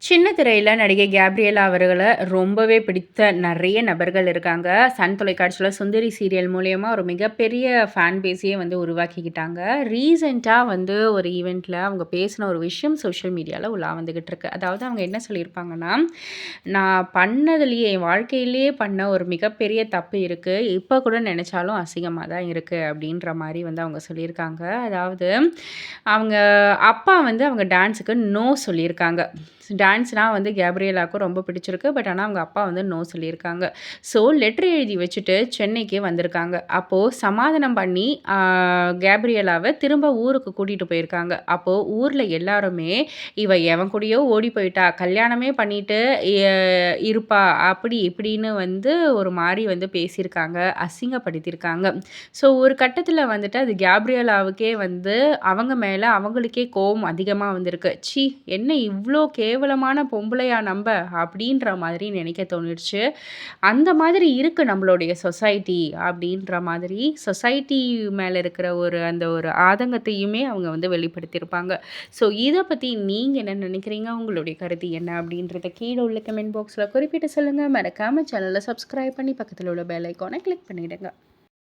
சின்ன திரையில நடிகை கேப்ரியலா அவர்கள ரொம்பவே பிடித்த நெறைய நபர்கள் இருக்காங்க. சன் தொலைக்காட்சியில சுந்தரி சீரியல் மூலியமா ஒரு மிகப்பெரிய ஃபேன் பேஸயே வந்து உருவாக்கிக்கிட்டாங்க. ரீசென்ட்டா வந்து ஒரு ஈவென்ட்ல அவங்க பேசின ஒரு விஷயம் சோஷியல் மீடியால உலா வந்துகிட்டு இருக்கு. அதாவது அவங்க என்ன சொல்லியிருப்பாங்கன்னா, "நான் பண்ணதுலயே என் வாழ்க்கையிலேயே பண்ண ஒரு மிகப்பெரிய தப்பு இருக்கு. இப்ப கூட நெனச்சாலும் அசிங்கமா தான் இருக்கு." அப்படின்ற மாரி வந்து அவங்க சொல்லியிருக்காங்க. அதாவது அவங்க அப்பா வந்து அவங்க டான்ஸுக்கு நோ சொல்லியிருக்காங்க. டான்ஸ்னா வந்து கேப்ரியலாவுக்கு ரொம்ப பிடிச்சிருக்கு. பட் ஆனா அவங்க அப்பா வந்து நோ சொல்லியிருக்காங்க. ஸோ லெட்டர் எழுதி வச்சுட்டு சென்னைக்கு வந்திருக்காங்க. அப்போ சமாதானம் பண்ணி கேப்ரியலாவ திரும்ப ஊருக்கு கூட்டிட்டு போயிருக்காங்க. அப்போ ஊர்ல எல்லாருமே, "இவ எவன் கூடயோ ஓடி போயிட்டா. கல்யாணமே பண்ணிட்டு எ இருப்பா." அப்படி இப்படின்னு வந்து ஒரு மாரி வந்து பேசியிருக்காங்க. அசிங்கப்படுத்தியிருக்காங்க. ஸோ ஒரு கட்டத்தில வந்துட்டு அது கேப்ரியலாவுக்கே வந்து அவங்க மேல அவங்களுக்கே கோவம் அதிகமா வந்திருக்கு. "ச்சீ! என்ன இவ்ளோ கேவலமான பொம்பளையா நம்ப?" அப்படின்ற மாதிரி நினைக்க தோணிடுச்சு. அந்த மாதிரி இருக்கு நம்மளுடைய சொசைட்டி அப்படின்ற மாதிரி சொசைட்டி மேல இருக்கிற அந்த ஒரு ஆதங்கத்தையுமே அவங்க வந்து வெளிப்படுத்தியிருப்பாங்க. ஸோ இத பத்தி நீங்க என்ன நினைக்கிறீங்க? உங்களுடைய கருத்து என்ன? அப்படின்றத கீழ உள்ள கமெண்ட் பாக்ஸ்ல குறிப்பிட்டு சொல்லுங்க. மறக்காம சேனல சப்ஸ்கிரைப் பண்ணி பக்கத்துல உள்ள பெல் ஐகான கிளிக் பண்ணிடுங்க.